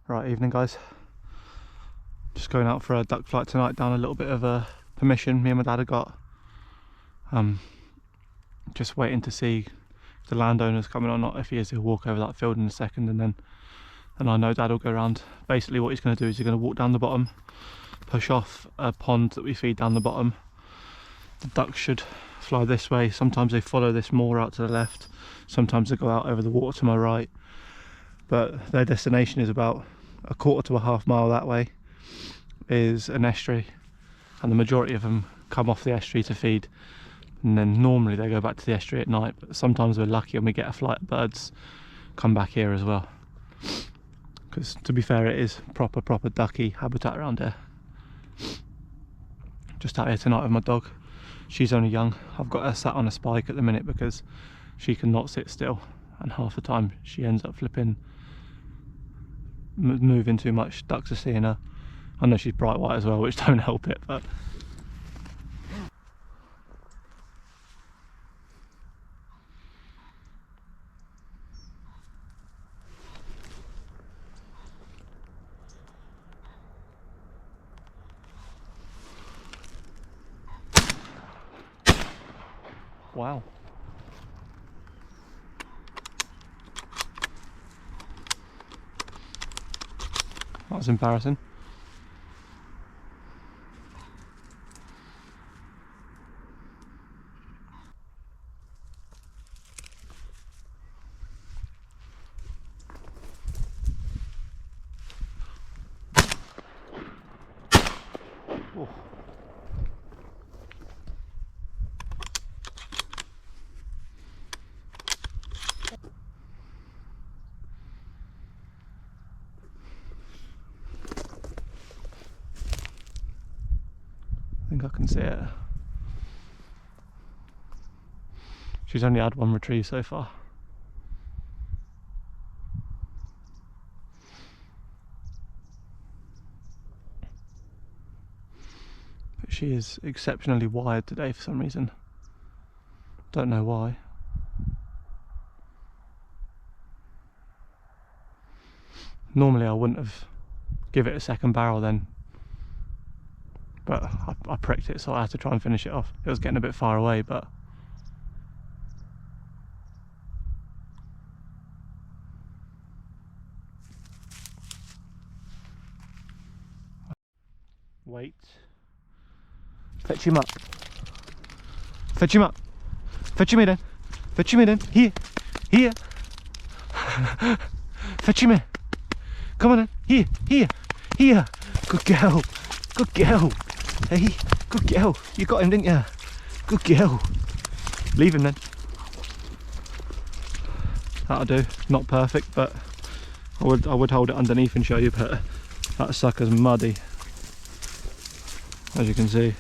Right, evening guys. Just going out for a duck flight tonight down a little bit of a permission me and my dad have got. Just waiting to see if the landowner's coming or not. If he is, he'll walk over that field in a second, and I know Dad will go around. Basically what he's going to do is he's going to walk down the bottom, push off a pond that we feed down the bottom. The ducks should fly this way. Sometimes they follow this moor out to the left, sometimes they go out over the water to my right, but their destination is about a quarter to a half mile that way, is an estuary, and the majority of them come off the estuary to feed, and then normally they go back to the estuary at night, but sometimes we're lucky and we get a flight of birds come back here as well, because to be fair, it is proper ducky habitat around here. Just out here tonight with my dog. She's only young. I've got her sat on a spike at the minute because she cannot sit still, and half the time she ends up flipping moving too much. Ducks are seeing her. I know she's bright white as well, which don't help it, but wow. That was embarrassing. Oh. I think I can see it. She's only had one retrieve so far. But she is exceptionally wired today for some reason. Don't know why. Normally I wouldn't have give it a second barrel then, but I pricked it, so I had to try and finish it off. It was getting a bit far away, but wait. Fetch him up. Fetch him up. Fetch him in then. Fetch him in then. Here. Here. Fetch him in. Come on then. Here. Here. Here. Good girl. Good girl. Hey. Good girl. You got him, didn't you? Good girl. Leave him then. That'll do. Not perfect, but I would hold it underneath and show you, but that sucker's muddy. As you can see,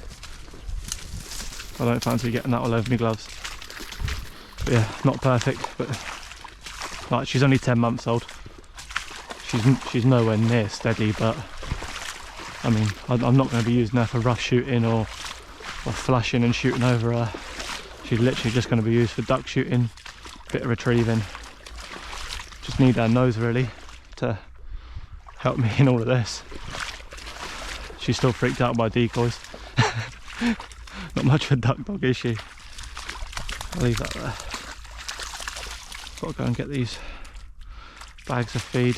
I don't fancy getting that all over my gloves. But yeah, not perfect, but like, she's only 10 months old. She's nowhere near steady, but I mean, I'm not going to be using her for rough shooting or flashing and shooting over her. She's literally just going to be used for duck shooting, bit of retrieving. Just need her nose really to help me in all of this. She's still freaked out by decoys. Not much of a duck dog, is she? I'll leave that there. Got to go and get these bags of feed.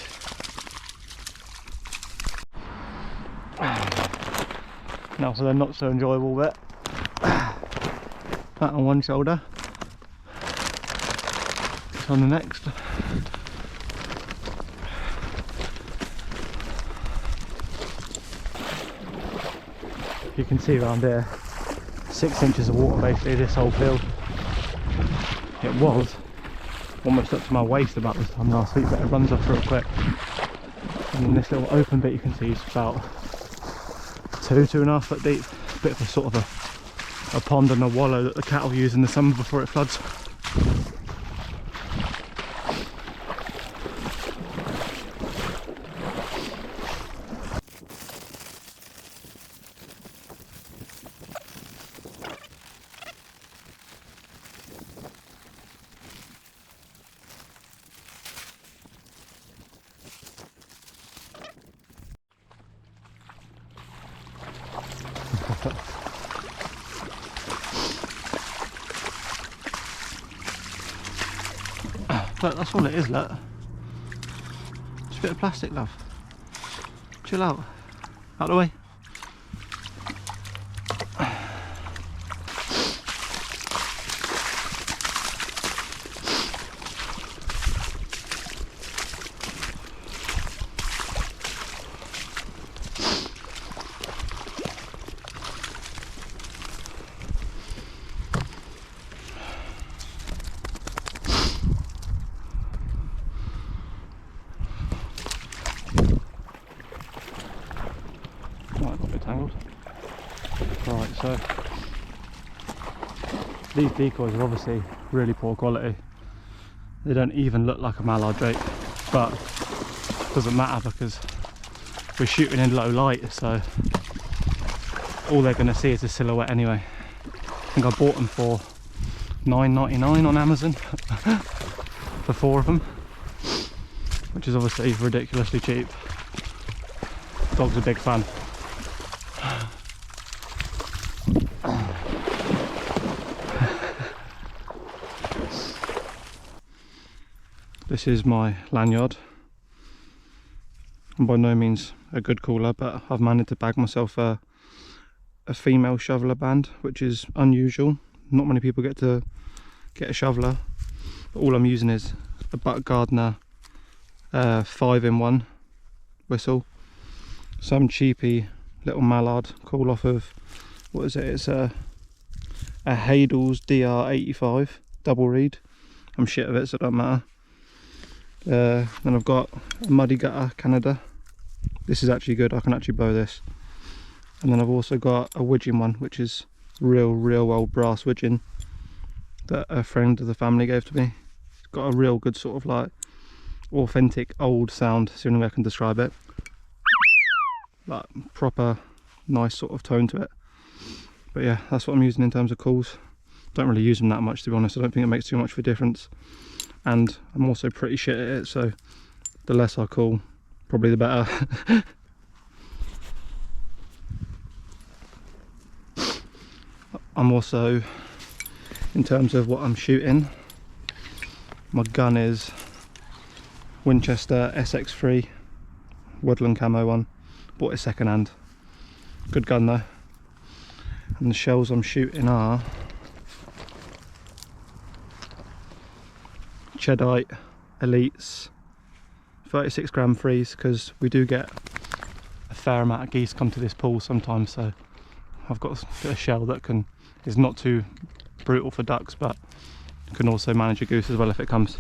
Now for the not so enjoyable bit. That on one shoulder. This on the next. You can see around here, 6 inches of water basically this whole field. It was almost up to my waist about this time last week, but it runs off real quick. And then this little open bit you can see is about 2.5 foot deep. A bit of a sort of a pond and a wallow that the cattle use in the summer before it floods. Look, that's all it is, look. Just a bit of plastic, love. Chill out. Out of the way. Tangled. Right, so these decoys are obviously really poor quality. They don't even look like a mallard drake, but it doesn't matter because we're shooting in low light, so all they're going to see is a silhouette anyway. I think I bought them for $9.99 on Amazon for 4 of them, which is obviously ridiculously cheap. Dog's a big fan. This is my lanyard. I'm by no means a good caller, but I've managed to bag myself a female shoveler band, which is unusual. Not many people get to get a shoveler, but all I'm using is a Buck Gardner 5-in-1 whistle. Some cheapy little mallard call off of, what is it? It's a Hadel's DR85 double reed. I'm shit of it, so it doesn't matter. Then I've got a Muddy Gutter Canada. This is actually good, I can actually blow this. And then I've also got a widgeon one, which is real old brass widgeon that a friend of the family gave to me. It's got a real good sort of like authentic old sound, is the only way I can describe it. Like proper nice sort of tone to it. But yeah, that's what I'm using in terms of calls. Don't really use them that much, to be honest. I don't think it makes too much of a difference. And I'm also pretty shit at it, so the less I call, probably the better. I'm also, in terms of what I'm shooting, my gun is Winchester SX3 woodland camo one. Bought it second hand. Good gun though. And the shells I'm shooting are Cheddite Elites 36 gram freeze, because we do get a fair amount of geese come to this pool sometimes, so I've got a shell that is not too brutal for ducks, but can also manage a goose as well if it comes.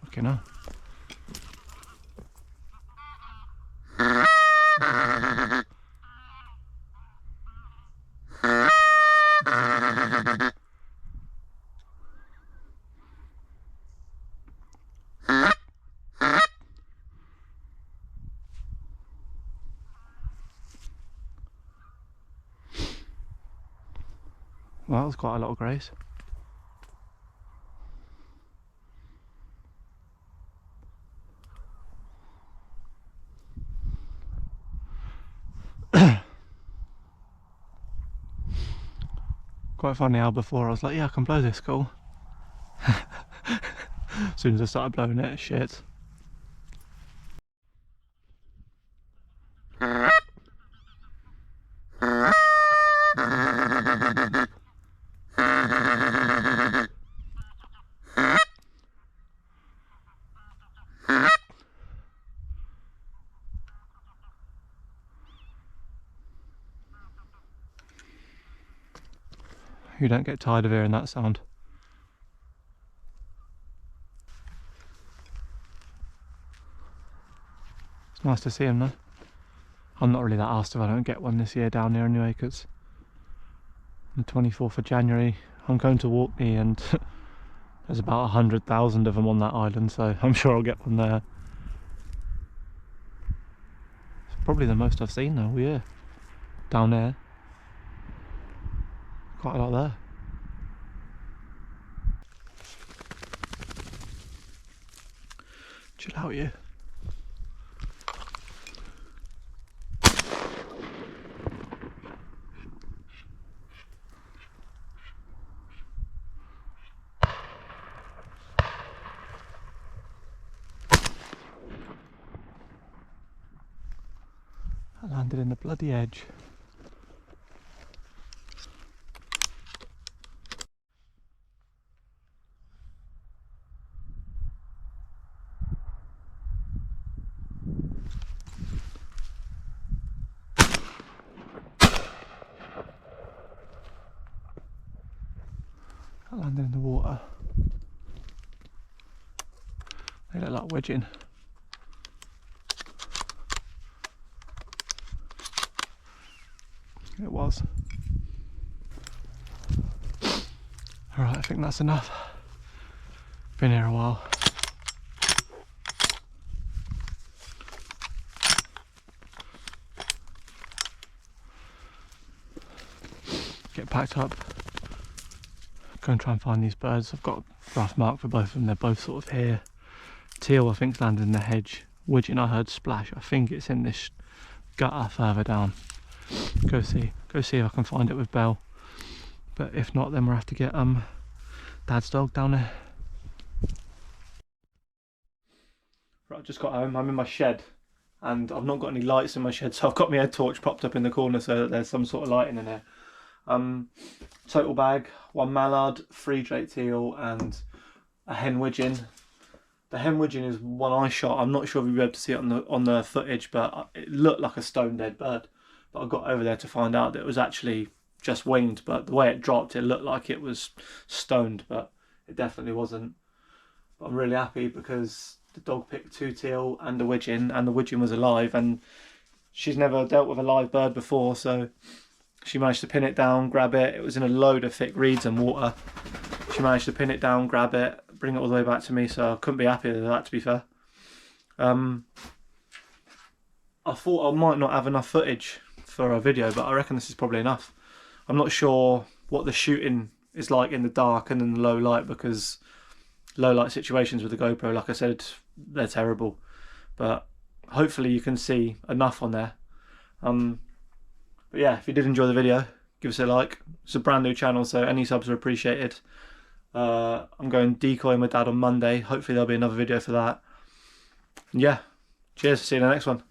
Okay, now. Well, that was quite a lot of greys. Quite funny how before I was like, yeah, I can blow this, cool. As soon as I started blowing it, shit. You don't get tired of hearing that sound. It's nice to see him though. I'm not really that arsed if I don't get one this year down here anyway, because on the 24th of January I'm going to Orkney and there's about 100,000 of them on that island, so I'm sure I'll get one there. It's probably the most I've seen though, yeah. Down there. Quite a lot there. Chill out, you. I landed in the bloody edge. I landed in the water. They look like wedging. It was. Alright, I think that's enough. Been here a while. Get packed up. Go and try and find these birds. I've got a rough mark for both of them. They're both sort of here. Teal, I think's landed in the hedge. Widgeon, I heard splash. I think it's in this gutter further down. Go see if I can find it with Belle. But if not, then we'll have to get Dad's dog down there. Right, I've just got home. I'm in my shed, and I've not got any lights in my shed, so I've got my head torch propped up in the corner so that there's some sort of lighting in there. Total bag: 1 mallard, 3 Drake teal, and a hen widgeon. The hen widgeon is one I shot. I'm not sure if you'll be able to see it on the footage, but it looked like a stone dead bird. But I got over there to find out that it was actually just winged, but the way it dropped, it looked like it was stoned, but it definitely wasn't. But I'm really happy because the dog picked 2 teal and a widgeon, and the widgeon was alive, and she's never dealt with a live bird before, so she managed to pin it down, grab it. It was in a load of thick reeds and water. She managed to pin it down, grab it, bring it all the way back to me, so I couldn't be happier with that, to be fair. I thought I might not have enough footage for a video, but I reckon this is probably enough. I'm not sure what the shooting is like in the dark and in the low light, because low light situations with the GoPro, like I said, they're terrible. But hopefully you can see enough on there. But yeah, if you did enjoy the video, give us a like. It's a brand new channel, so any subs are appreciated. I'm going decoying with Dad on Monday. Hopefully there'll be another video for that. And yeah, cheers. See you in the next one.